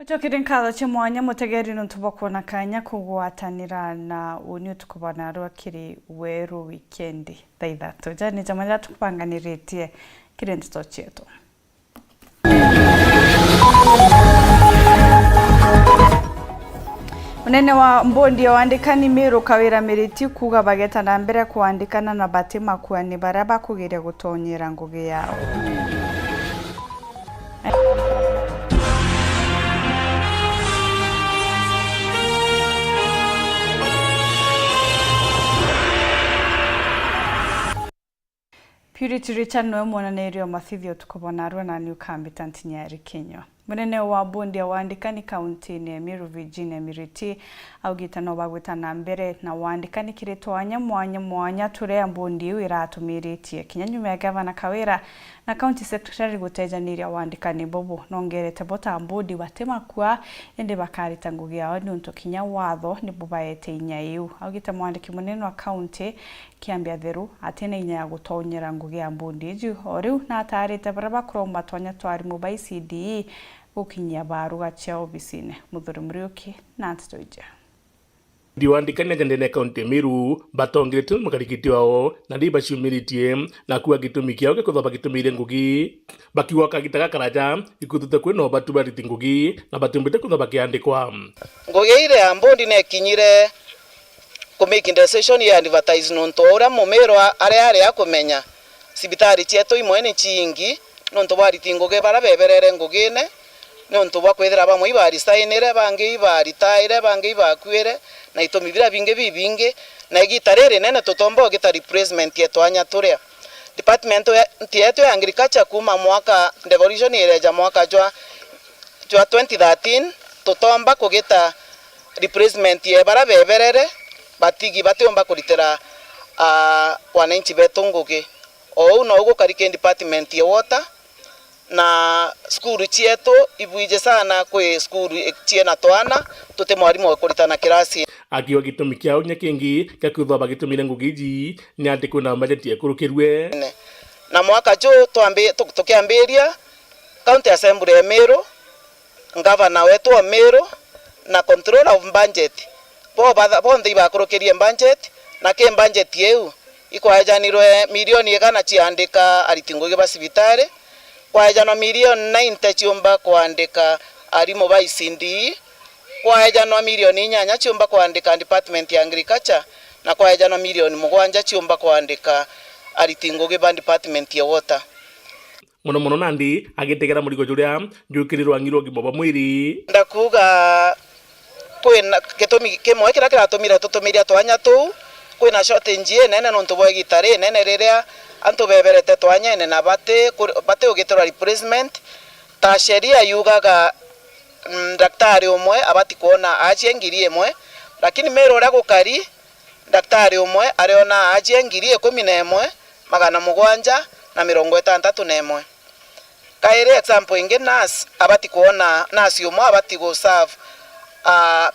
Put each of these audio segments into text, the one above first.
Chokire nkatho cha mwanya mutegeri ntuba kuona kanya kugwatanira na uni tukubana rwakiri weru weekend thaithatu jani jamanya tukupanganiritie kire ntito chetu. Munene wa mbondi wandikani Meru Kawira Miriti kuga bageta na mbere kuandikana na batima kuani baraba kugire gutonyera ngugi yao. Purity Richard noe mwonanirio mathithio tukubona arwe na New Combatant Nyeri Kenya. Munene wa mbondi wandikani kaunti ya Meru Virginia Miriti augita no bagwita na mbere na wandikani kiritwanya mwanya turea mbondi iratumiritie kinyanyume ya Gavana Kawira na County Secretary gutejaniria wandikani bobo nongerete bota mbondi batema kwa ende bakarita ngugi yao ni untokinya watho ni bubaete inyaiu augita mwandiki munene wa county kiambia theru atene inya ya gutonyera ngugi ya mbondi ju oriu na atarite baraba kuromba twanya twari mobile CDE gukinyia baruga cha obisine muthuri muriuki na antitoija diwandikania jandene kaunti Meru batongirete mukarikiti wao na ndiba ciumiritie na kuwa gitumi kiao gikuthoba gitumire ngugi bakiwa kagitaga karaja ikutute kwino batu bariti ngugi na batumbite kuthoba kiandikwa ngugi ile ya mbondi ne kinyire ku make decision ya advertise nonto ora mumero are akumenya sibitari cieto imwe ni cingi nonto bariti ngugi barabeberere ngugine nonto bakwethera bamwe ibari sainere bange ibari taire bange ibakwire na itomibira binge na gitarere nene tutombo gita replacement yetu anya turea department yetu ya agriculture kuma mwaka devolution ireja mwaka jwa 2013 tutomba kugita replacement ye barabeberere batigi batomba kuritera wananchi betunguke ou no gukarike department ye water na skuru chieto ibuije sana kwe skuru chiena twana tute mwarimu wakuritana kirasi akiwa gitumi kiao nyakingi kakuthoba gitumire ngugiji ni ati kuna budget yakurukirwe na mwaka jo tukiambiria county assembly ya Meru governor wetu wa Meru na controller of budget bo ndi bakurukirie budget na ke budget yeu ikwajanirwe milioni igana ciandika aritingugi basibitare kwajana milioni 90 chiomba kuandika arimo ba ICD kwajana milioni 8 chiomba kuandika department ya agriculture na kwajana milioni 7 chiomba kuandika aritingugi ba department ya water muno nandi agitegera murigo juria njukirirwa ngiro giboba mwiri ndakuga kwena gitomi kemwe kira kiratumira tutumiria twanya tu kwena shortage nene nonto boy gitare nene riria anto beberete twanyene na bate ugitora replacement ta sheria yugaga daktari umwe abati kuona aje ngiri emwe lakini Meru ora gukari daktari umwe ariona aje ngiri 11 magana 761 kaire example inge nurse abati kuona nurse umwe abati go serve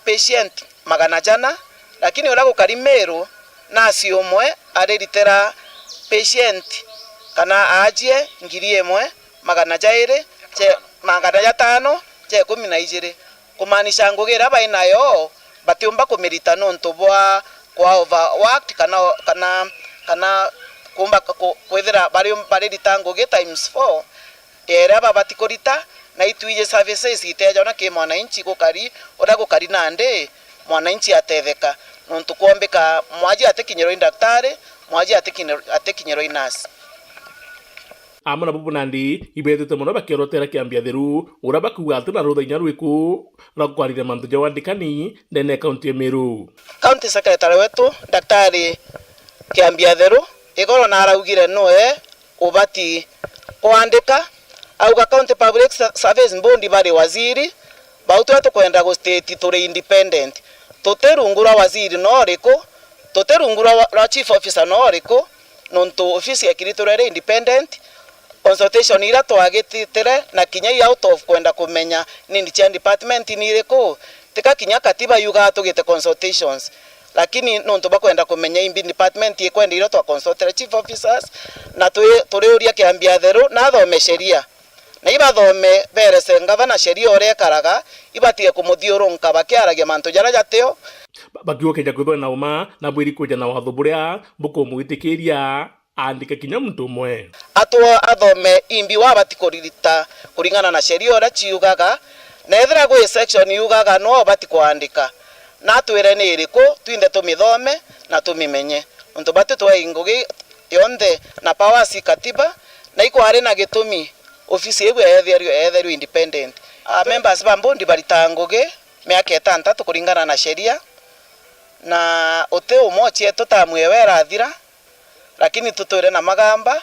patient magana jana lakini ora gukari Meru nurse umwe areritera patient kana aje ngiri emwe magana jaire je magana jatano je 12 kumanisha ngugera bainayo batiumba kumirita nonto bwa kwa overworked kana kumba kwethera bari ritango ge times 4 era babatikorita na ituije services iteja na ke mwananchi gukari ora gukari nande mwananchi atetheka nonto kuombeka mwaji atekinyero daktari mwaji atekinyero nurse amana bubu nandi ibetete muno bakirotera kiambia theru uraba kugathu na rutha rwiku na kwarire mantu jawandikani ndene county ya Meru county secretary wetu daktari kiambia theru igoro na araugire noe ubati kuandika auga county public service mbondi bari waziri bautu atu kwenda go state turi independent toterungura waziri no riko toterungura ra chief officer no riko nonto office ya kiritorere independent consultation ira twagititere na kinya out of kwenda kumenya nini cha department ni riko tika kinya katiba yuga tugite consultations lakini nonto bakwenda kumenya imbi department yekwenda ira twa consult chief officers na turi uria kiambia theru na thome sheria na ibathome berese ngavana sheria ore karaga ibatie kumuthiurunka bakiaragia mantu jara jateo bakiukeja kwithwa na uma na bwiri kuja na watho buria bukumwitikiria andike kinya muntu umwe atwa athome imbi wa batikuririta kuringana na sheria ora ciugaga na ethira gwi section yugaga no bati kuandika na twire ni iriku twinde tumithome na tumimenye untu bati twa ingugi yonde na powers katiba na iko ari na gitumi ofisi yebu etherio independent members ba mbondi baritanguge miaka 6 kuringana na sheria na ote umochie tutamwewera thira lakini tutore na magamba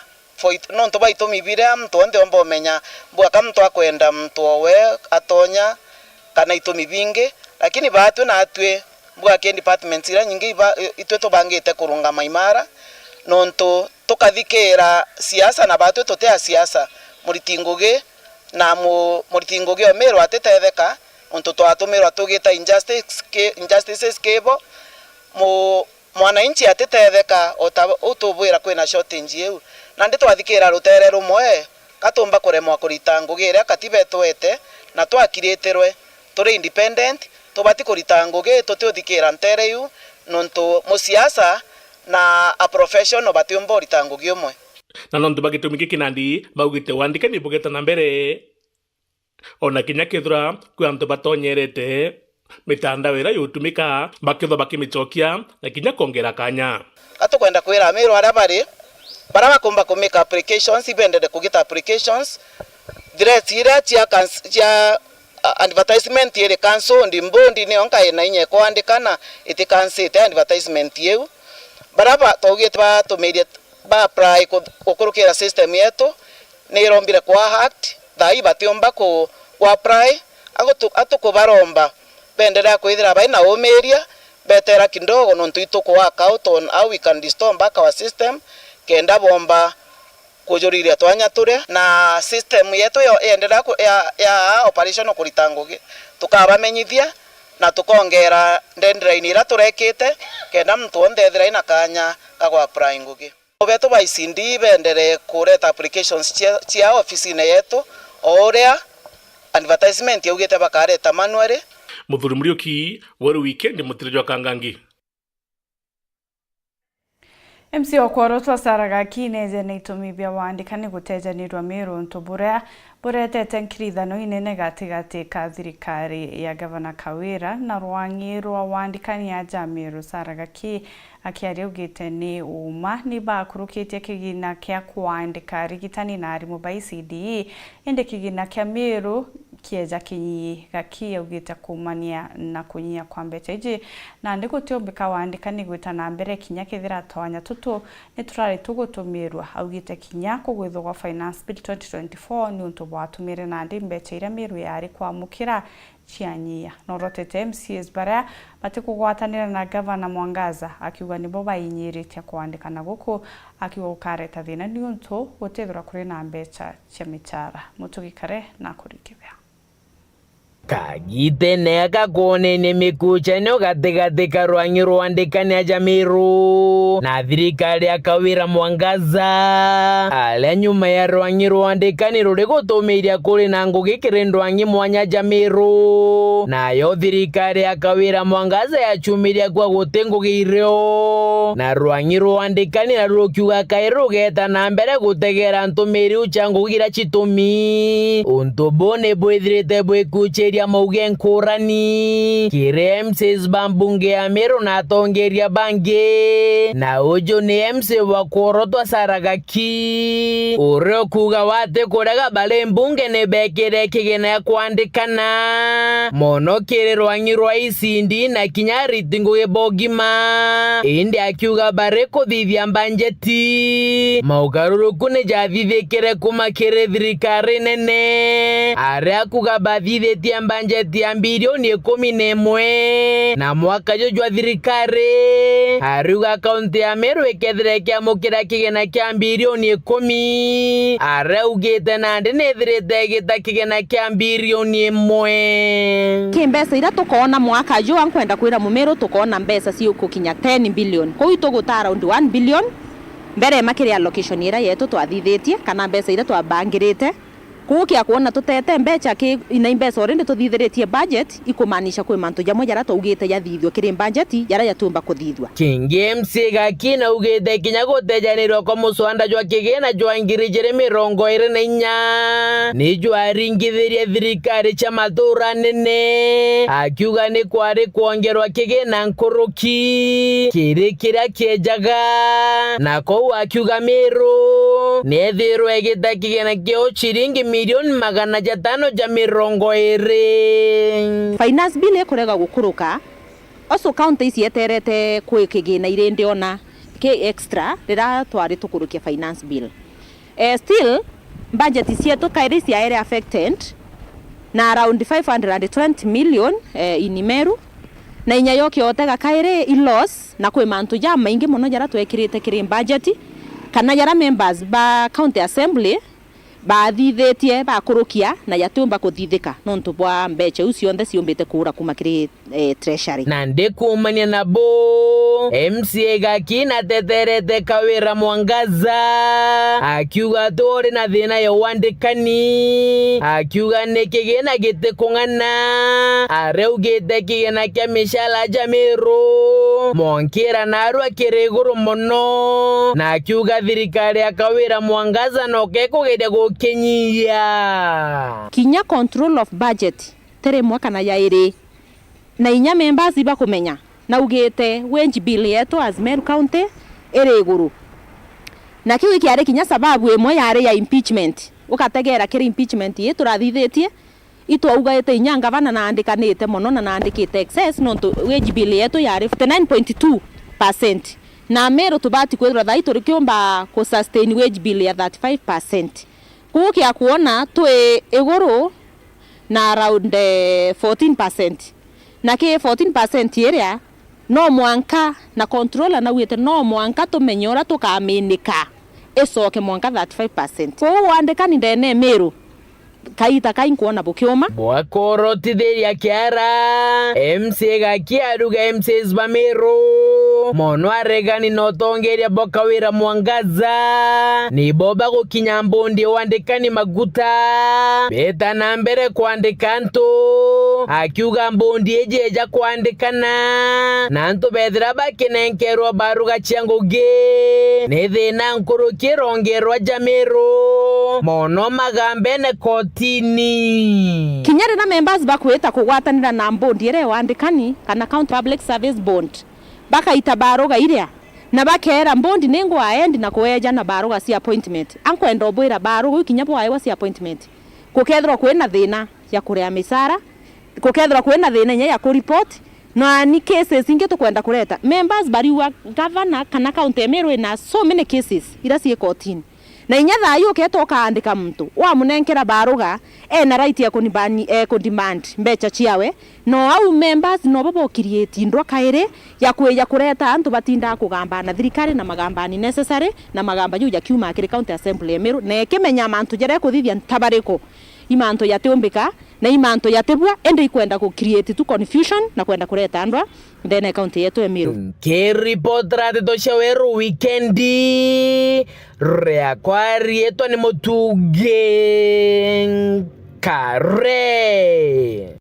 no nto baitumibire mtu onde ombo menya bwaka mtu akwenda mtu we atonya kana itumibinge lakini batu na atwe bwaka department ira nyingi itwe to bangite kurunga maimara no nto tukathikira siasa na batu totea siasa muritinguge na muritinguge omero atetetheka onto twatumiro tugita injustices kebo mwananchi atetetheka utubwira kwina shortage yeu na ndi twathikira rutere rumwe katumba kuremwa kurita ngugira katiba twete na twakiritirwe turi independent tubati kurita ngugi tutithikira ntere yu nonto musiasa na a professional batiumba urita ngugi umwe na nonto bagitumiki kinandi baugite wandike ni bugeta na mbere ona kinya kithura kwa antu batonyerete mitandao ira yutumika bakitho bakimichokia na kinya kongera kanya atukwenda kwira amiro ara bari bara bakomba kumeka applications ibendede kugita applications direct ira cia advertisement yere cancel ndi mbondi ne onka ina inye kuandikana iti cancel te advertisement yeu bara ba togete ba to media ba apply kukurukira system yetu ne irombire kwa hacked dai batiomba ku apply atuko baromba bendera kwithira baina omeria betera kindogo nontu ituko account on how we can restore back our system kenda bomba kujuriria twanya ture na system yetu endera ya operation kuritanguge tukabamenyithia na tukongera deadline ira turekite kenda mtu ondethira ina kanya kagwa apply ngugi obeto ba ICD bendere kureta applications cia office ine yetu oria advertisement yugite bakareta manually Muthuri Muriuki waru weekend mutirijwa Kangangi MC Okoroto Saragaki neze neitumibia wandikani gutejanirwa miru ntuburea buretete nkirithano inene gatigati ka thirikari ya Gavana Kawira na rwangi rwa wandikani ya Jamiru Saragaki akiaria ugite ni uma ni bakurukitie kigina kia kwandika rigitani na arimu ba ICD inde kigina kia miru kieja kinyi gakia ugita kumania na kunyia kwa mbeteji na ndiko tiombeka wandikani gwita na mbere kinya kithira twanya tutu ni turari tugutumirwa augite kinya kugwithwa kwa finance bill 2024 ni untu bwatumire na ndi mbeche ira miru yari kwa mukira chianyia norotete MCs bara batikugwatanira na Gavana Mwangaza akiuga nibo bayinyiritie kwandikana guku akiuga ukareta thina ni untu gutethura kuri na mbecha cia michara mutugikare na kurikibia kagite nega kone ne mikuchano gategate karwangi rwandikani ya Jamiru na thirikari ya Kawira Mwangaza ale nyuma ya rwangi rwandikani ruri gutumiria kuri na ngugi kirindwangi mwanya Jamiru na yo thirikari ya Kawira Mwangaza yachumiria kwa gutengugirio na rwangi rwandikani na rukiuga kairugeta na mbere gutegera ntumiri uchangugira chitumi untu bone bwithirite bwikucheria mauge nkurani kire MCs bambunge ya Meru na tongeria bange na ujo ni MC wa Okoroto Saragaki ure kuga wate kurega bale mbunge ne bekere kigena ya kwandikana mono kire rwangi rwa ICD na kinyari tinguge bogima indi akiuga bare kuthithia mbanjeti maugaruruku ne jathithikire kumakire thirikari nene aria kuga bathithia mbanjeti ya bilioni 11 na mwaka jojwa thirikari ariuga kaunti ya Meru ikethire kiamukira kigena kia bilioni 10 araugite na ndinethirite gita kigena kia bilioni 1 kimbesa ira tukona mwaka jo ankwenda kwira Mumeru tukona mbesa ciuko kinya 10 billion ko itugutara around 1 billion mbere makiri allocation ira yetu twathithitie kana mbesa ira twabangirite kukia kuona tutete mbeca ki ina imbeca already tuthithiretie budget ikumanisha kwi mantu jamwe jara tugite yathithio kiri budget jara yatumba kuthithwa Kingi msiga kina ugite kinya gutejanirwo kwa muswanda jwa kigina jwa ngiri jere 24 ni jwa ringithirie thirikari cha mathura nene akiuga ni kwari kuongerwa kigina nkuruki kiri kiria kiejaga na kou akiuga Meru ni ethirwe gita kigina kio chiringi milioni 520. Finance bill ekorega gukuruka oso county isi eterete kwi kigina irindi ona ke extra rira twari tukurukia finance bill. Still budget isi kairi isi area affected na around 520 million in Meru na inya yoke otega kairi ilos na kwi mantu ja maingi muno jara twekirite kiri budget kana jara members ba county assembly bathithitie bakurukia na yatumba kuthithika nontu bwa mbeca ucio nthe ciumbite kura kuma kiri treasury na ndikumania nabo MCA gakina teterete Kawira Mwangaza akiuga tori na thina ya wandikani akiuga nikigina gite kung'ana areugite kigina kia mishala Jamiru monkira narwa kiriguru muno na akiuga thirikari ya Kawira Mwangaza no kekugide gukinyia kinya control of budget tere mwaka na yairi na inya members iba kumenya na ugite wage bill yetu as Meru County ere iguru na kiu kiare kinya sababu emwe yare ya impeachment ukategera kiri impeachment yetu rathithitie itu augaite inya gavana na andikanite muno na andikite excess nontu wage bill yetu yare 59.2% na Meru tubati kwethira thaitu rikiomba ku sustain wage bill ya 35%. Kukia kuona twe iguru na around 14% na ke 14% area no mwanka na controller na wete no mwanka tumenyora tukaminika esoke mwanka 35%. Kwa wandikani ndene Meru kaita kainkuona bukioma bwakorotithiria kiara MCA gakiaruga MCs ba Meru mono aregani no tongeria Kawira Mwangaza ni boba gukinya mbondi wandikani maguta beta na mbere kwandika ntu akiuga mbondi ejeja kwandikana na ntu bethira bakinenkerwa baruga chiangugi ni thina nkuru kirongerwa Jamiru mono magambe ne kotini kinyare na members bakweta kugwatanira na mbondi ere wandikani kana county public service bond baka itabaroga iria na bakera mbondi nengo aendi na kueja na baroga si appointment ankwenda obwira baroga ikinya bwa ayo si appointment kukethro kwena thina ya kurea misara kukethro kwena thina nya ya ku report na ni cases inge tukwenda kureta members bariwa governor kana county Meru na so many cases ira si kotini na inyatha yu ketoka andika mtu wa munenkera baruga na right ya kudemand mbecha chiawe no au members no babo create ndwa kaire ya kueja kureta antu batinda kugamba na thirikari na magamba ni necessary na magamba yu ya kiuma kiri county assembly Meru na kimenya mantu jere kuthithia ntabariko imanto yateumbika na imanto yatebwa ende ikwenda ku create tu confusion na kwenda kureta andwa ndene county yetu ya Meru ke report rate to shaweru weekendi rea kwari yetu ni Mutuge Kare.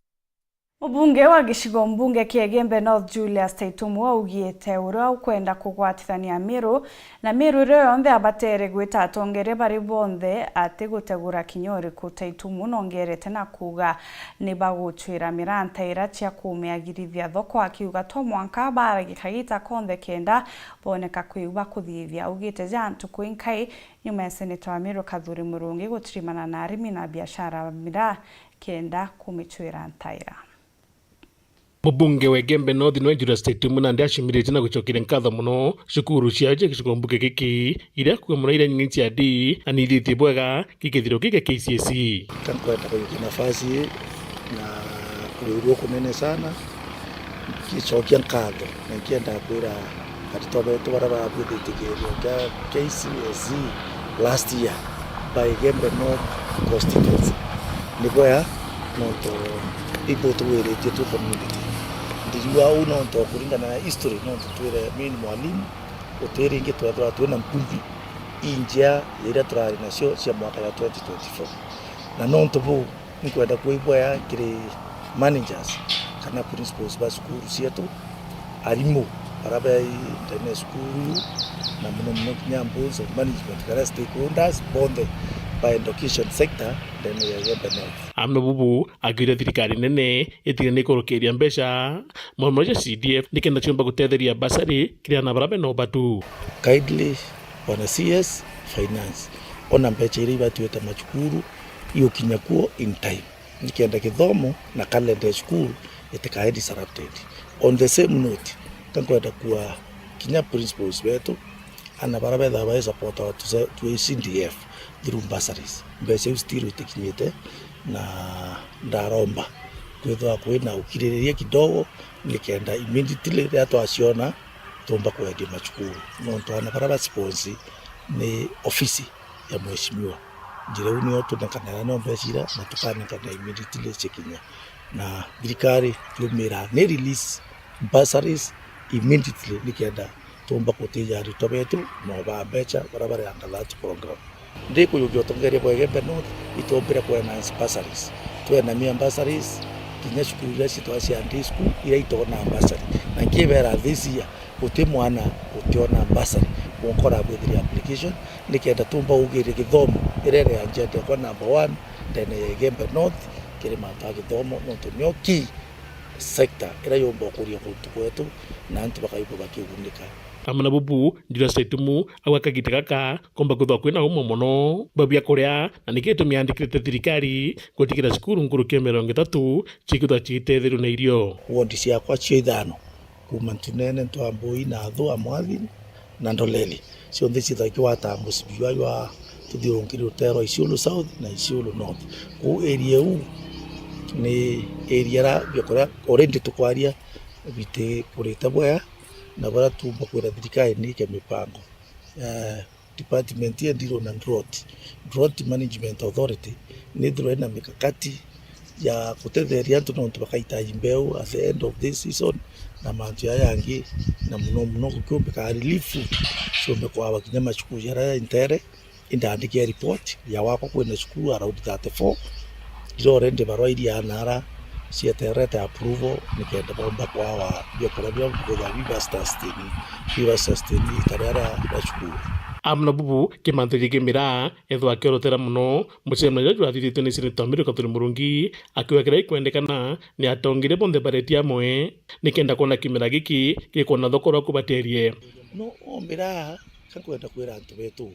Mbunge wa gicigo mbunge kia Gembe North Julius Taitumu augite ura ukwenda kugwatithania Meru na Meru rio yonthe abatere gwita atongere bari bonthe ati gutegura kinyori ku Taitumu nongerete na kuga ni bagutwira miranta ira cia kumiagirithia thoko akiuga to mwanka baragikagita konthe kenda boneka kwiuba kuthithia augite jantu kwinkai nyuma ya senator wa Meru Kathuri Murungi gutirimana na arimi na biashara mira kenda kumitwira ntaira. Mbunge wa Gembe North no Julius Taitumu na ndiashimirite na gucokire nkatho muno cukuru ciaje gicigo mbuge giki ira kuga muno ira nyingi cia D anithiti bwega gikithiro gike KCSE kankwenda kugira nafasi na kuliruo kunene sana kicokia nkatho na kienda kwira atitobe tubara bwithitikirio kya KCSE last year by Gembe North constituency ni boya noto ipo tuwirite tu community ndiwa uno nto kuringana na history noto twire mini mwalimu uteri ingi twatwa twina mputhi injia ira turari nacio cia mwaka ya 2024 na nonto bu nikwenda kuibwa kiri managers kana principals ba skuru cietu arimu arabai ndene skuru na muno nyambuzo management kana stakeholders bonde by education sector then ya Yembe North. Amna bubu agire thirikari nene itigane kurukiria mbeca mmoja CDF nikenda chumba gutetheria basari kiria na barabe no batu kindly wana CS finance ona mbeca iri batueta machukuru iyo kinyakuo in time nikenda kithomo na calendar school itakae disrupted. On the same note tankwenda kuwa kinya principals wetu ana barabe da ba support to CDF through bursaries mbeca ustiro itikinyete na ndaromba kwithwa kwina ukiriria kidogo nikenda immediately that wasiona tumba kwendia machukuru no twana baraba sponsor ni ofisi ya mheshimiwa njire unio tunakana no mbecira na tukana kana immediately chekinya na thirikari tumira ne release bursaries immediately nikenda tumba kutija rito betu no ba becha barabara ya that program ndiko yo tongeria kwa Yembe North itombera kwa na bursaries twena mi bursaries kinya shukuru ya situation and school ira itona bursary na kibera this year utimwana utiona bursary ukora with application nikenda tumba ugire githomo irere ya njete kwa number 1 then Yembe North kire mata githomo no tonyo ki sector ira yomba kuria kuntu kwetu na antu bakaipo bakigunika amana bubu ndira saitumu awakagite gaka komba kuthwa kwina umo mono babia kuria na nikitu miandikite thirikari gutikira cukuru nkuru kia 30 chikuthwa chitetheru na irio wondi ciakwa cio ithano kuma ntunene ntwambui na thu amwathi na ndoleli cio nthi cithaikiwa tambo cibiwa wa tuthiungiri utero Isiolo South na Isiolo North ku area u ni area ra biokoria already tukwaria bite kurita bwa na bara tumba kwera thirikari ni ke mipango department ya ndiro na drought management authority ni ndiro na mikakati ya kutetheria antu no tubakaita imbeu at the end of this season na mantu yangi na muno kukumbika relief so kwa bakinya machukuru ya intere indaandikia report ya wako kwenda shukuru around 34 iro rende barwa iria nara cieterete approval nikenda bomba kwa wa biokora bia kuga viva sustain itarara ya shukuru amna bubu kimanthiri kimira ethwa kiorotera muno mucemna jwa thithitwe ni sinitomire katuri murungi akiwekera ikwendekana ni atongire bonde baretia mwe nikenda kona kimira giki gikona thokoro kubaterie no ombira kankwenda kwira antu betu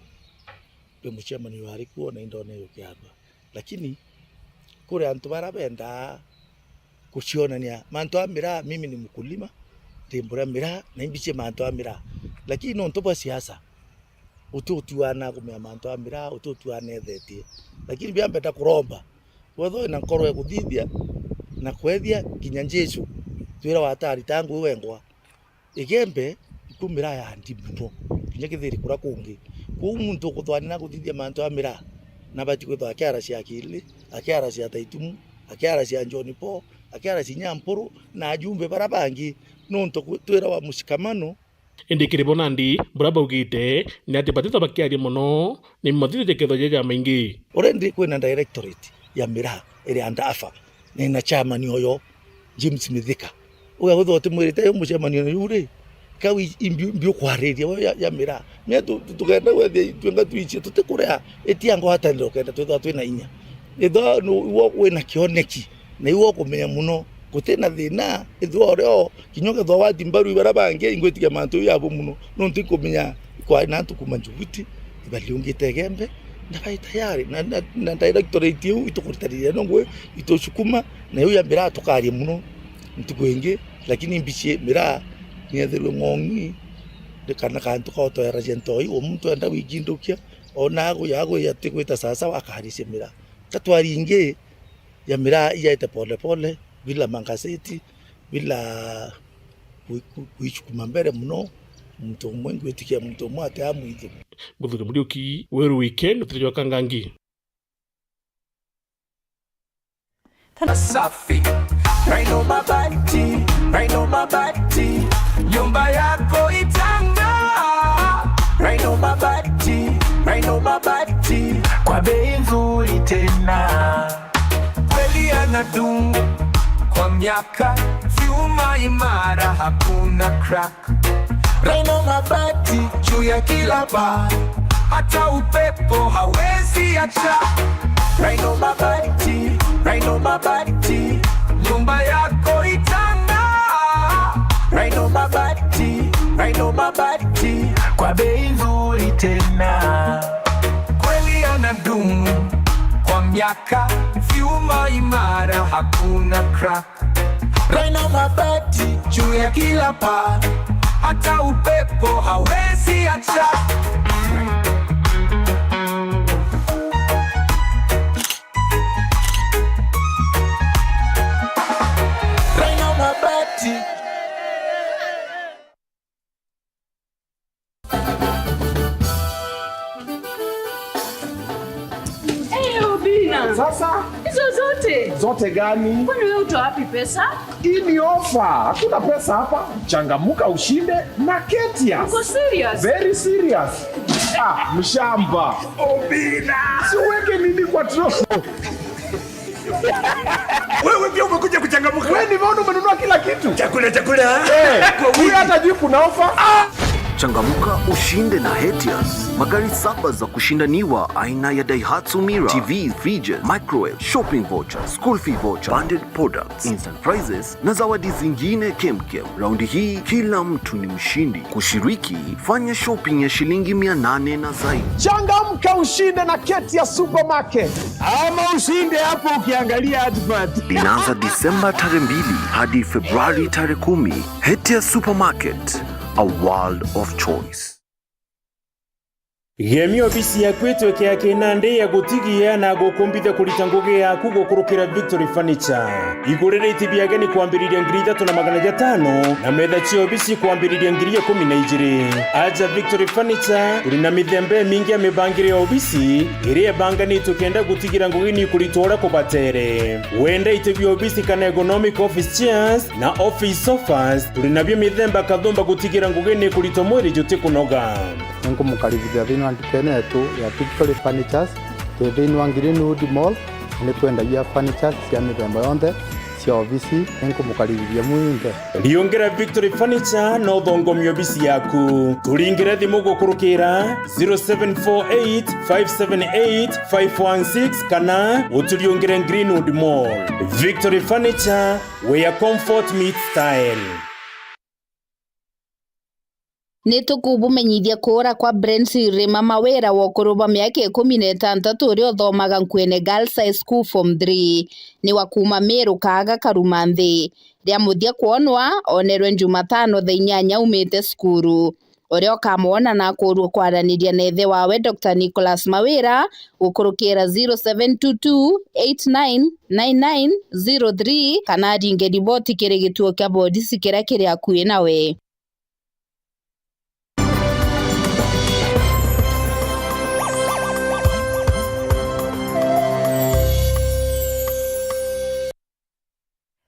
be mucemani wari kuona indone yokiaba lakini kure antu barabenda kuchionania manto amira mimi ni mkulima timbura mira na imbiche manto amira lakini no ntopa siasa ututuana kumya manto amira ututuana etheti lakini biambe ta kuromba wetho na nkoro ya kuthithia na kwethia kinyanjesu twira watari tangu wengwa igembe ikumira ya ndibuno kinyakithiri kura kungi ku muntu kuthwani na kuthithia manto amira na bati kwetho akiara cia akili akiara cia taitumu akiara cia John Paul akiara cia Nyampuru na ajumbe barabangi nonto twira wa mushikamano indikire bonandi buraba ugite ni ati batita bakiari muno ni mathire ketho jeja maingi already kwina directorate ya mira iri andafa ni na chairman oyo James Mithika uya guthote mwirite yo mucemani yure kawi imbio kwareria ya mira me tukenda wethi twenga tuichi tutikurea etiango hata ndo kenda twetha twina inya etho no wo wina kioneki na iwo kumenya muno gutena thina ithwa reo kinyoke thwa wati mbaru ibarabange ingwetiga mantu yabo muno no ntikumenya kwa nantu kumanjubuti ibaliungite Gembe na bai tayari na directorate yu itukuritaria no ngwe itoshukuma na yu ya mira tukari muno ntikwenge lakini mbiche mira niathiru ngongi de kana kantu ko to era jentoi o muntu enda wigindukia ona yago yatikwita sasa wakarisie mira katwari inge ya mira yaita pole pole bila mangaseti bila kuichukuma mbere muno mtu mwengu etikia mtu mwate amwithu Muthuri Muriuki weru weekend utiriwa kangangi Safi Raino mabati nyumba yako itanga Raino mabati kwa bei nzuri tena yanadumu kwa miaka, vyuma imara, hakuna crack. Rhino mabati juu ya kila paa, hata upepo hawezi acha. Rhino mabati, Rhino mabati, nyumba yako itang'aa. Rhino mabati, Rhino mabati, kwa bei nzuri tena. Kweli yanadumu kwa miaka, vyuma imara, hakuna crack. Rhino mabati juu ya kila paa, hata upepo hawezi acha. Rhino mabati. Sasa hizo zote gani? Kwani wewe utoa wapi pesa? Hii ni ofa. Hakuna pesa hapa. Changamuka ushinde na Ketias. Uko serious? Very serious. Mshamba. Obina. Siweke nini kwa troso. Wewe pia umekuja kuchangamuka. Wewe nimeona umenunua kila kitu. Chakula. Huyu hata juu kuna ofa. Changamuka ushinde na Hetias. Magari 7 za kushindaniwa aina ya Daihatsu Mira, TV, fridges, microwave, shopping voucher, school fee voucher, bundled products, instant prizes na zawadi zingine kemkem. Raundi hii kila mtu ni mshindi. Kushiriki, fanya shopping ya shilingi 800 na zaidi. Changamka ushinde na Ketias Supermarket. Ama ushinde hapo ukiangalia advert. Inaanza Disemba tarehe 2 hadi Februari tarehe 10. Hetias Supermarket, a world of choice. Gemi ofisi ya kwetu kia kinande ya gutigia na gukumbithia kuritanguge ya kugokurukira Victory Furniture. Igurire itibia gani kuambiriria ngiri 3,500 na metha cia ofisi kuambiriria ngiri 12. Aja Victory Furniture uri na mithembe mingi ya mibangire ya ofisi iria bangani tukenda gutigira ngugini kuritora kubatere. Wenda itibia ofisi kana ergonomic office chairs na office sofas uri nabyo mithemba kathumba gutigira ngugini kuritomori jote kunoga. Nko mukaribithia thini wa ndukene yetu ya Victory Furnitures thini wa Greenwood Mall. Ni twendagia furnitures cia mithemba yonthe cia ofisi. Nko mukaribithia muinde riongera Victory Furniture no thongomio ofisi yaku. Turingire thimu gukurukira 0748 578 516 kana uturiongere Greenwood Mall. Victory Furniture, where comfort meets style. Nitukubumenyithia kura kwa Brency Rima mawira wa kuruba miaka 16 uria uthomaga Nkwene Girls High School Form 3 ni wa kuma Meru kaga karuma nthi ria muthia kuonwa onerwe Jumatano thaa 8 umite skuru uria ukamwona na kurwo kwaraniria na ithe wawe Dr. Nicholas Mawira gukurukira 0722899903 kana ringe riboti kiri gituo kia bodisi kiria kiri akuhi nawe.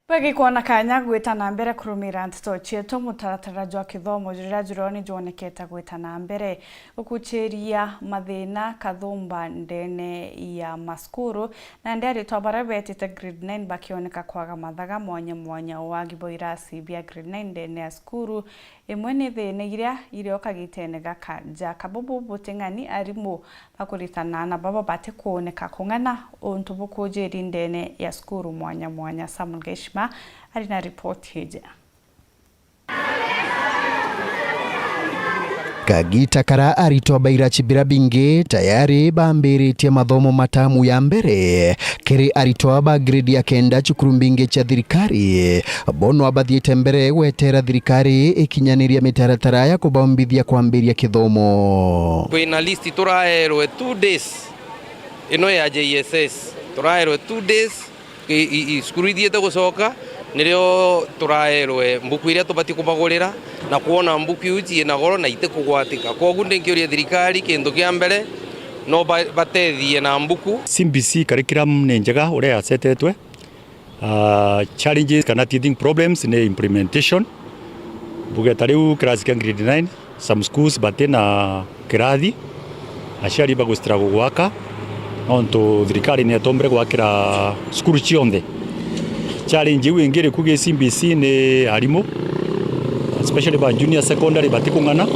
Bagi kuona kanya gwita na mbere kurumira ntito chieto mutaratara jwa kithomo jira jironi joneketa gwita na mbere ukucheria mathina kathumba ndene ya maskuru na ndari twabara betite grade 9 bakioneka kwaga mathaga mwanya wagiboirasi bia grade 9 ndene ya skuru imwe ni thine iria okagitenega kanja kabobo botengani arimo bakuritana na baba bate kuoneka kungana ontu bukujeri ndene ya skuru mwanya Samuel Geshima alina report hija. Kagita kara arito baira chibira binge tayari bambiritie mathomo matamu ya mbere kiri arito aba grade ya kenda chukuru mbinge cha thirikari bono abathiete mbere gwetera thirikari ikinyaniria mitaratara ya kubombithia kwambiria kithomo. Kwina list turaerwe 2 days ino ya JSS turaerwe 2 days skuru ithiete gucoka nirio turaerwe mbuku iria tubati kubagurira na kuona mbuku uci na goro na ite kugwatika koguo ndingiuria thirikari kindu kia mbere no batethie na mbuku. CBC curriculum ni njega uria asetetwe challenges kana teething problems ni implementation buge tariu class ka grade 9 some schools batena kirathi aciari bagustra gwaka onto thirikari ni atombre gwakira skuru cionthe challenge ingire kuge CBC ni alimu, especially ba junior secondary batikungana,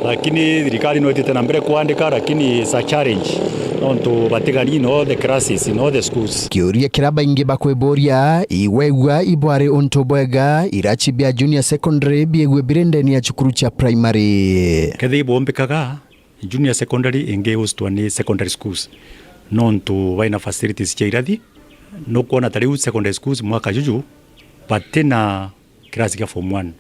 lakini thirikari no itete na mbere kuandika, lakini sa challenge onto batigani in all the classes in all the schools. Kiuria kiraba ingi bakweboria iwegwa ibware onto bwega irachibia junior secondary biegwe birendeni ya chukuru cha primary kethi bombekaga junior secondary inge hostwa ni secondary schools non to waina facilities cha irathi no kuona tariu secondary schools mwaka juju patena class ya form 1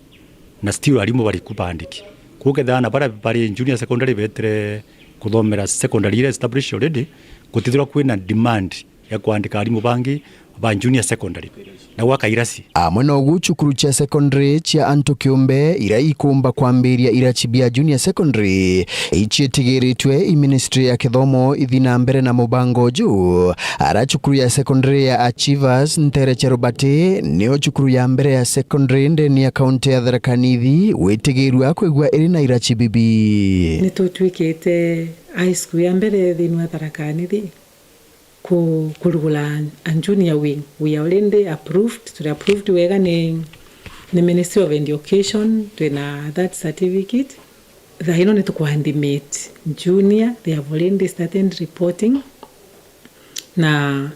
na still alimu bari kubandiki kugethana bari junior secondary betre kuthomera secondary ile established already kutithira kwina demand ya kuandika alimu bangi ba junior secondary na waka irasi amwe no guchukuru cha secondary cha Anto Kiumbe ira ikumba kwambiria irachibia junior secondary ichitigiritwe ministry ya kithomo ithina mbere na mubango juu arachukuru ya secondary ya Achievers Ntere Cherobati nio chukuru ya mbere ya secondary ndeni ya county ya Tharaka Nithi witigirwa kwigwa iri na irachibibi nitutwikite high school ya mbere thini wa Tharaka Nithi kurugula junior wing. We are already approved wega ni Ministry of Education twina that certificate thaino ni tukuhandimate junior. They have already started reporting na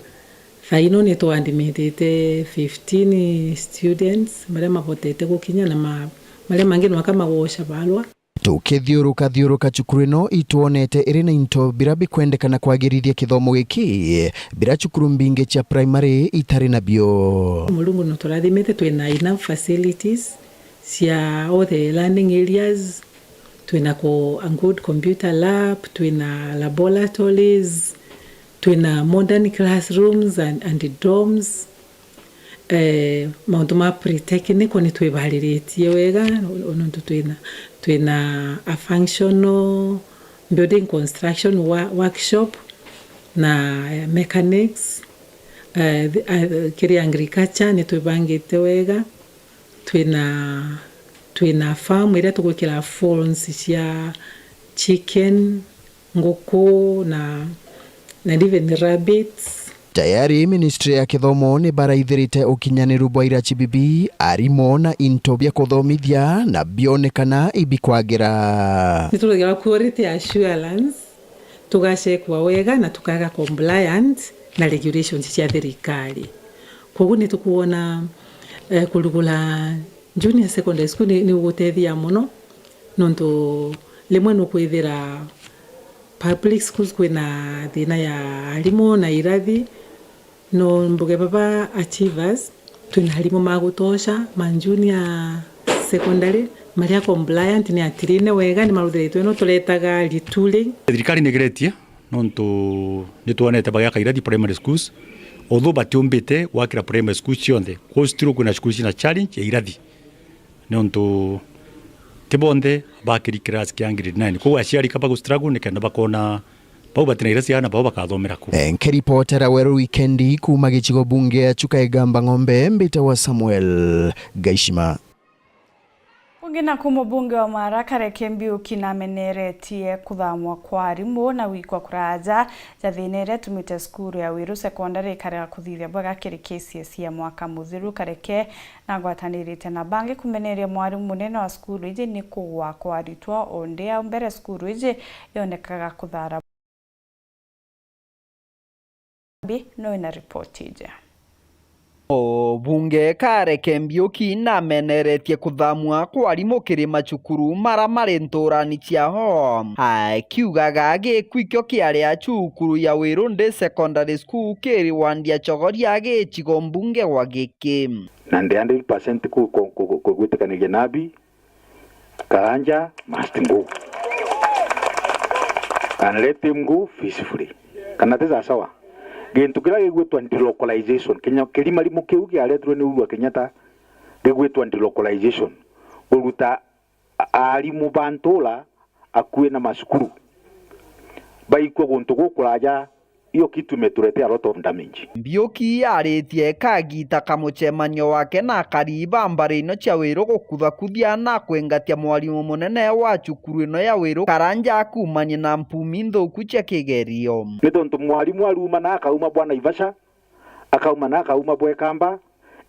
thaino ni tuhandimate 15 students maria mabotete gukinya na maria mangi no kama gosha balwa tukithiuruka cukuru ino ituonete iri na into birabi kwendekana kwagirithia kithomo giki bira cukuru mbinge cha primary itari na bio mulungu no turathimete twina enough facilities cia all the learning areas twina a good computer lab twina laboratories twina modern classrooms and dorms maundu ma pre-technical ni twibariretie wega onondu twina a functional building construction workshop na mechanics kiri agriculture ni twibangite wega twina farm ira tugukira farms cia chicken nguku na even rabbits. Tayari ministry ya kithomo ni baraithirite ukinyaniru bwa irachibibi arimo na into bya kuthomithia na bionekana ibikwagira nitugira quality assurance tugacekwa wega na tukaga compliant na regulations cia thirikari koguo ni tukuona kurugula junior secondary school ni ugutethia muno nonto limwe no kwithira public schools kwina thina ya alimu na irathi no mbuge baba Achievers twina alimu magutosha ma junior secondary maria compliant ni atirine wega ni maruthiritwe no tuletaga retooling thirikari ni gretia nonto ni tuonete bagaka irathi primary schools although batiumbite wakira primary schools cionthe kostiro kuna schools na challenge ya irathi nonto tibonde bakiri class kia grade 9 ko aciari kaba gustruggle ni kana bakona pau batina irasi ana pau bakathomera ku nkiripotera weru weekendi kuma gichigo bunge ya Chukaigamba Ng'ombe mbita wa Samuel Gaishima bunge na kumubunge wa Maraka Rekembiuki na meneretie kuthamwa kwa arimu na wikwa kuraja jathinere tumite skuru ya Wiru secondary kare kuthithia bwaga kiri KCSE ya mwaka muthiru kareke na gwatanirite na bangi kumeneria mwarimu munene wa skuru ije ni kugwa kwa ritwa onde mbere skuru ije yonekaga kuthara no ina report ije bunge Rekembiuki na meneretie kuthamwa kwa arimu kirima cukuru mara mari nturani ciaho kiugaga gikwikio kiaria cukuru ya Wiru secondary school kiri wandia chogoria gichigo mbunge wa giki na 100% kugwitikanagia nabi Karanja must go and let him go peacefully kana teza sawa gintu kira gigwitwa delocalization Kenya kirima limu kiu giaretwo ni Uhuru Kenyatta gigwitwa delocalization uruta arimu bantola akuwe na masukuru baikwo guntu gukuraja iyo kitu metuletea a lot of damage. Mbiuki aritie kagita kamuchemanyo wake na kariba mbari ino cia Wiru gukuthakuthia na kwengatia mwarimu munene wa cukuru ino ya Wiru Karanja kumanye na mpumi nthuku cia kigerio ni tondu mwarimu aruma na akauma bwana Ivasha akauma bwe kamba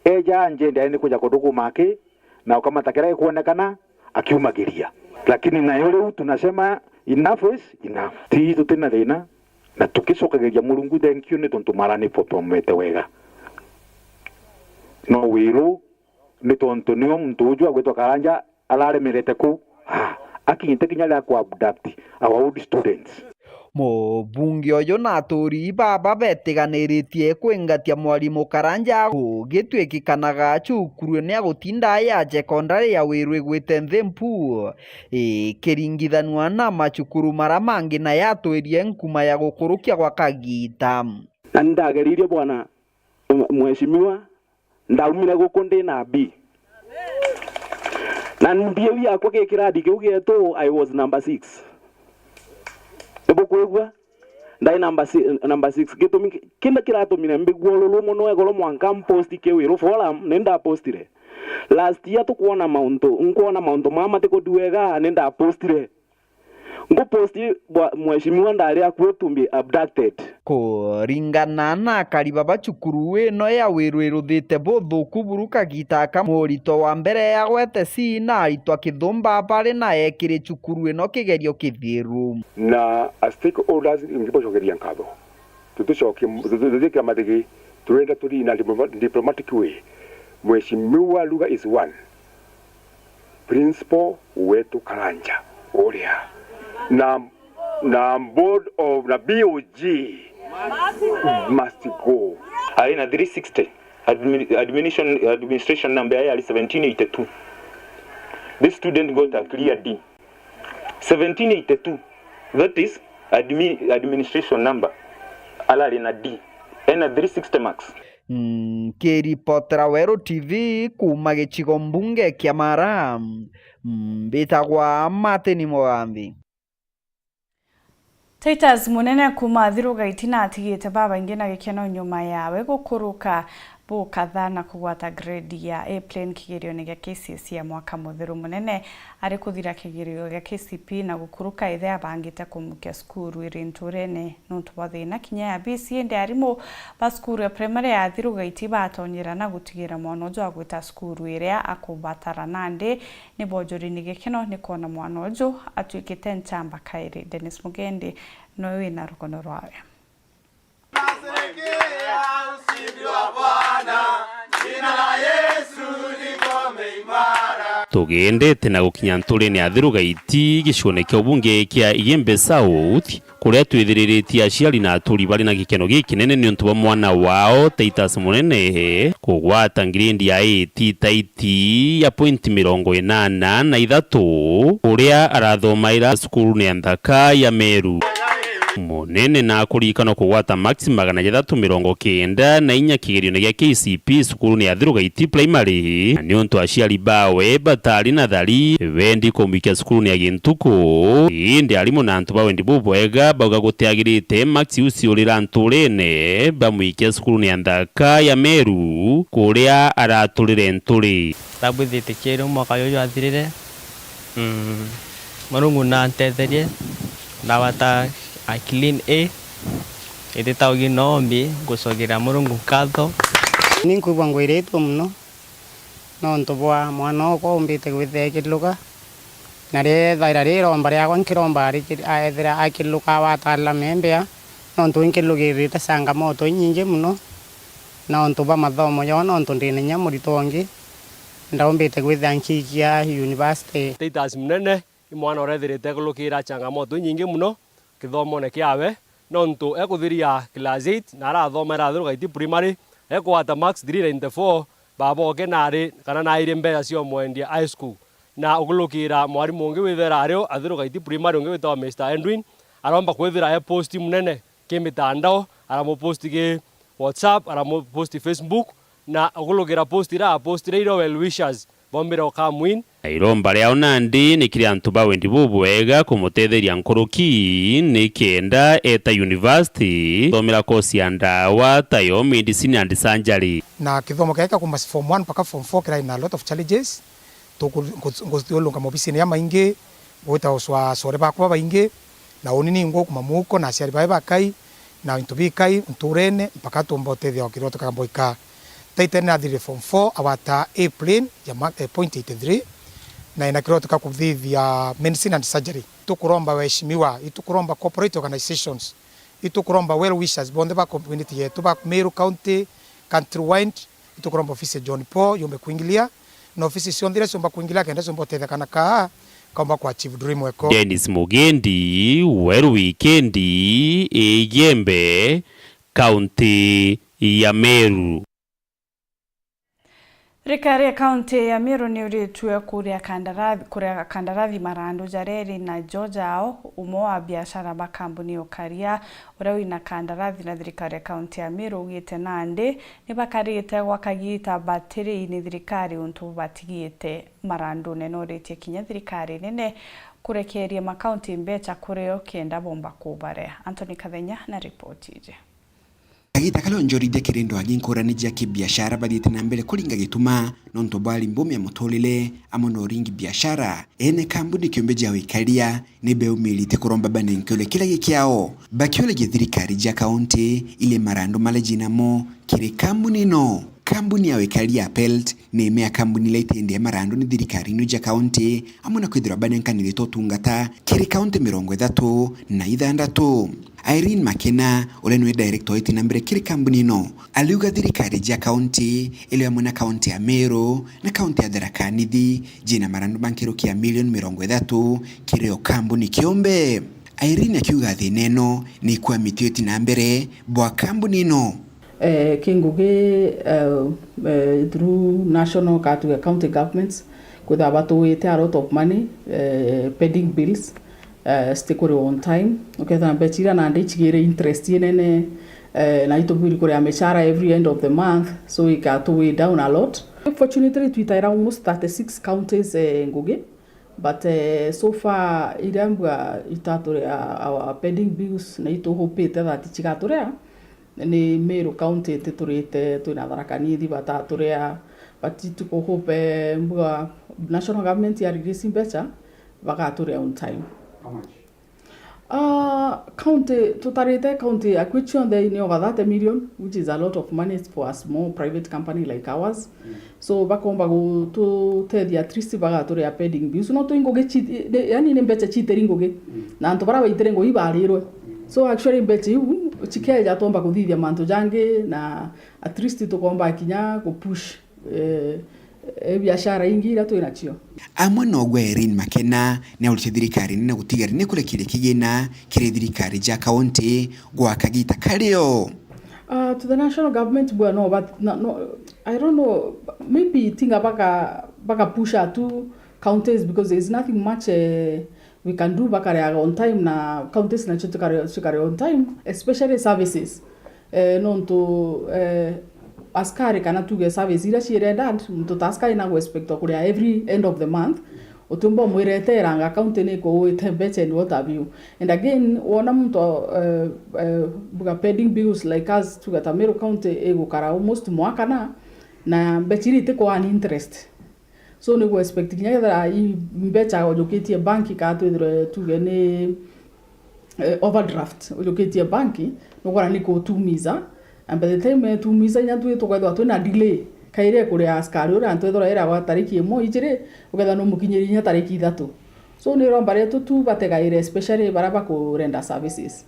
eja njende ni kuja kuduku make na kama takira kuonekana akiumagiria, lakini na yule tunasema enough is enough. Ti tena thina na tukicokageria Mulungu thank you ni tontu marani popomete wega no wiru ni tontu ni muntu uju agwetwa Karanja alaremerete ku akinyite kinyala ku abduct our old students. Mũmbunge ũyũ na atũri baba betiganĩrĩtie kwĩngatia Mwarimũ Karanja gũgĩtwĩkĩkanaga cukuru nĩ agũtinda ya sekondari ya Wĩru ĩgwĩte Nthempu ĩkĩringithanwa na macukuru marĩa mangĩ na yatwĩrie nkuma ya gũkũrũkia gwa kagita. Na ndageririe bwana mheshimiwa ndaumire gũkũ ndĩna B na ndiyo yakwa gĩkĩrathi kĩu gĩetwo I was number 6. Ebokwegwa ndai number 6 gitumi kinda kiratumire mbigwo lulu muno egoro mwanka post ke Wĩru forum nenda postire last year tukuona maunto mama tiko duega nenda postire ngo posti mheshimiwa ndari akutumbi abducted kũringana na karibaba cukuru ĩno ya Wĩru ĩrũthĩte bũthũku buruka gitaka mũrito wa mbere ya gwete si na aritwa kĩthũmba bari na ekĩrĩ cukuru ĩno kĩgerio kĩthiru na stakeholders ngibocokeria nkatho tutucokia mathigi turenda turi na diplomatic way. Mheshimiwa Lugha is one principal wetu Karanja uria na board of the BOG must go. Aina 360 administration number ya 1782. This student got a clear D. 1782. That is administration number. Alari na D. Aina 360 marks. Kĩripotera Wero TV kuma gĩcigo mbunge kĩa Mara mbĩtagwa Martin Mũgambi. Titus munene kuma Thiruga itina atigite baba ingi na gikeno nyuma yawe gukuruka bo kadha na kugwata grade ya A plane kigerio-inĩ gĩa KCSE ya mwaka muthiru. Munene ari kuthira kigerio gĩa KCPE na gukuruka ithe abangite kumukia skuru iri nturene nuntu bwa thina kinya ya BCA ndi arimu ba skuru ya primary ya Thiruga itiba atonyera na gutigira mwana ujo agwita skuru iria akubatara nandi ni bonjori-inĩ gĩkeno ni kuona mwana ujo atwikite nchamba kairi. Dennis Mugendi no wina rukono rwawe. Tugendete na gukinya nturene ya Thiruga iti gicione kĩa ubunge kĩa Igembe South kuria twithiriritie aciari na aturi bari na gikeno gikinene ni untu wa mwana wao Titus munene kugwata grade ya 8 taiti ya point 83 kuria arathomaira cukuru ni Nthaka ya Meru. Munene na kurikana kugwata max 390 na inya kigerio-inĩ gĩa KCPE cukuru ni Thiruga iti primary ni untu aciari bawe batari na thari wendi kumuikia cukuru ni Gintuku indi arimu na antu bawe ndi bubwega bauga gutiagirite max uciurira nturene bamuikia cukuru ni Nthaka ya Meru kuria araturire nturi tabwithite kero mwaka yoyo athirire Marungu na ntetherie na wata a clean A iteta ugi nombi gucogira Murungu nkatho ninkuigua ngwiritwo muno no ntubwa mwana okwa umbite gwithekirluka na rethaira riromba riakwa nkiromba ethira akirluka watala membea no ntuinkirlugirite changamoto nyingi muno no ntuba mathomo yo no ntundine nya murito ongi ndaumbite gwithia nkikia university. Titus munene imwana orethirite kulukira changamoto nyingi muno kithomo ne kiawe no ntu ekuthiria class 8 na arathomera Thiruga iti primary ekwata max 394 baboke nari kana naire mbere cio mwendia high school na ugulukira mwarimu ungi withera ario Thiruga iti primary ungi witwa Mr Edwin aromba kwithira e post munene kimitandao aramo post ki WhatsApp aramo post Facebook na ugulukira post ira iro well wishers bombira okamwin iromba riao nandi ni kiri antu bawendi bubwega kumutetheria nkuruki ni kenda eta university thomera course ya ndawa tayo medicine and surgery na kithomo kaeka kuma form 1 mpaka form 4 kira ina a lot of challenges ngozithiolunga mobisi ya maingi gwita uswa sore bakwa baingi na unini ngo kuma muko na aciari bae bakai na intubikai nturene mpaka tumbotethia okiro tukamboika taitena thire form 4 awata A plane ya 0.83 na inakiro tukakuthithia medicine and surgery. Tukuromba waheshimiwa, itukuromba corporate organizations, itukuromba well wishers bonde ba community yetu ba Meru County countrywide, itukuromba ofisi John Paul yombe kuingilia na ofisi siondire somba kuingilia kenda somba tethia kana ka kaomba kwa achieve dream weko. Dennis Mugendi, Weru Wikendi, Igembe, County ya Meru. Thirikari ya kaunti ya Meru ni uritue kuria kandarathi Marando Jareri na George ao umo wa biashara ba kambuni ukaria uria wina kandarathi na thirikari ya kaunti ya Meru ugite nandi ni bakarite gwakagita batiri ni thirikari untu batigite Marando nenoritie kinya thirikari nene kurekeria makaunti mbecha kureo kenda bomba kubare. Anthony Kathenya na ripoti ije. Agita kalonjorithia kirindo aginkũrani jia kibiashara bathiĩte na mbere kũringa gĩtũma no ntobali mbũmi ya mũtũrĩre amono ringi biashara ene kambuni kĩũmbe jia wĩkaria nĩ beumĩrĩte kũromba banenkĩole kila gĩkĩao bakiole gĩthirikari jia kaunti ile Marando malejinamo kiri kambuni no kambuni ya wĩkaria Pelt nĩ mea kambuni leitende Marando ni thirikari ino jia kaunti amona kwithira banenkanire totungata kiri kaunti 36 Irene Makena ule nwe director iti nambere kiri kambuni no aliuga thirikari jia kaunti ile ya mwana kaunti ya Meru na kaunti ya Tharaka Nithi jina Marando bankiro kia milioni 30 kireo kambuni kiombe. Irene akiuga thineno ni kwa mitio iti nambere bwa kambuni no kinguge through national county governments with abatuite a lot of money pending bills stick on time uketha mbechira na ndichigire interest yenene na itobiri kuri meshara every end of the month, so we got to weigh down a lot. Fortunately we are almost 36 counties nguge, but so far irambwa itatore our pending bills na ito hopete that chigatorea ni Meru County teturite tuna Tharaka Nithi batatorea but tuko hope mbwa national government ya releasing better bagatorea on time. How much? County totalite county acquisition they know over that $1 million, which is a lot of money for a small private company like ours. So bakomba go to tell the triste bagatoria ya pending bills no to ingoge yani ni mbecha chiteri ngoge na ntobara waitere ngo ibariro. So actually mbecha yu chikeja tomba kuthithia manto jange na at least tukomba kinya ku push biashara ingira tu inachio. Amwe no gwe Irene Makena na uliche thirikari na gutigari ni kule kile kigina kire thirikari ja county gwa kagita kalio. To the national government we no, but no I don't know, maybe tinga baka push to counties because there is nothing much we can do bakare on time na counties na chukare on time, especially services non to askari kana tuge service ira chire dad mtoto askari na expect okuria every end of the month utumbo mwirete ranga account ne ko itembete and what have you. And again wona mto buga pending bills like us to get Meru County ego kara almost mwaka na betiri te ko an interest, so ne go expect kinya that I mbecha ojoketi banki ka to ne overdraft ojoketi banki no kwa ni ko tumiza. And by the time tumiza nyatu etogwa to na delay kaire kuri askari ora antwethora era wa tariki 1 ijire ugetha no mukinyiri nya tariki 3, so ni romba retu tu bategaire especially baraba ku render services.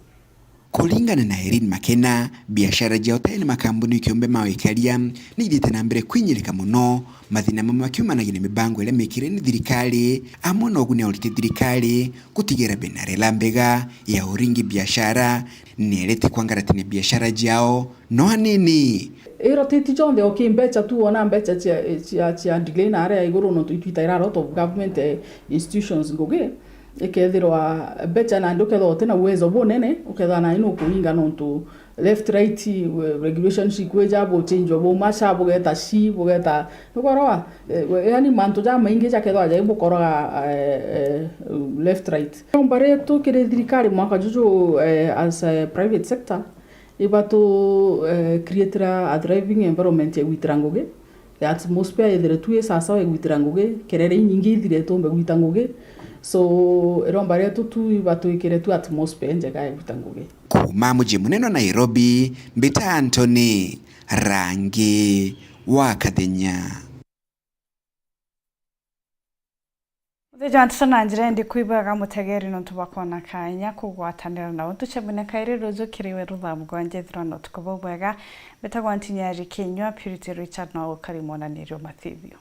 Kulingana na Irene Makena biashara jia hoteli makambuni kiombe mawikaria ni idite na mbere kwinyirika muno mathina mamwe akiumanagire mibango ile mekire ni thirikari amwe no gune urite thirikari kutigera benarela mbega ya uringi biashara nerete kwangaratine biashara jiao no hanini ero titi jonde okimbecha tu ona mbecha chia delay na area iguru no twitaira lot of government institutions ngoge ekethirwa becha na ndoketho tena uwezo bonene uketha na ino kuinga no to left right regulation shikweja bo change bo masha bo geta shi bo geta nokoroa yani manto ja maingi ja ketho ja ibo koroga left right ombare to kire thirikari mwaka juju as a private sector iba to create a driving environment ya witrangoge the atmosphere ethire tu sasa ya witrangoge kerere nyingi ithire tombe witangoge, so erombare tu iba to ikire tu atmosphere njega ya witrangoge. kuma mji munene wa Nairobi, Mbita Anthony, Rangi wa Kathenya. Jantu sana njira ndi kuibaga mutegeri no tubakona kanya kugwatanira na utuchabune kaire rozo kiriwe ruthamu gwanje throno tukobobwega betagwantinya rikinywa Purity Richard no karimona nirio Mathivio.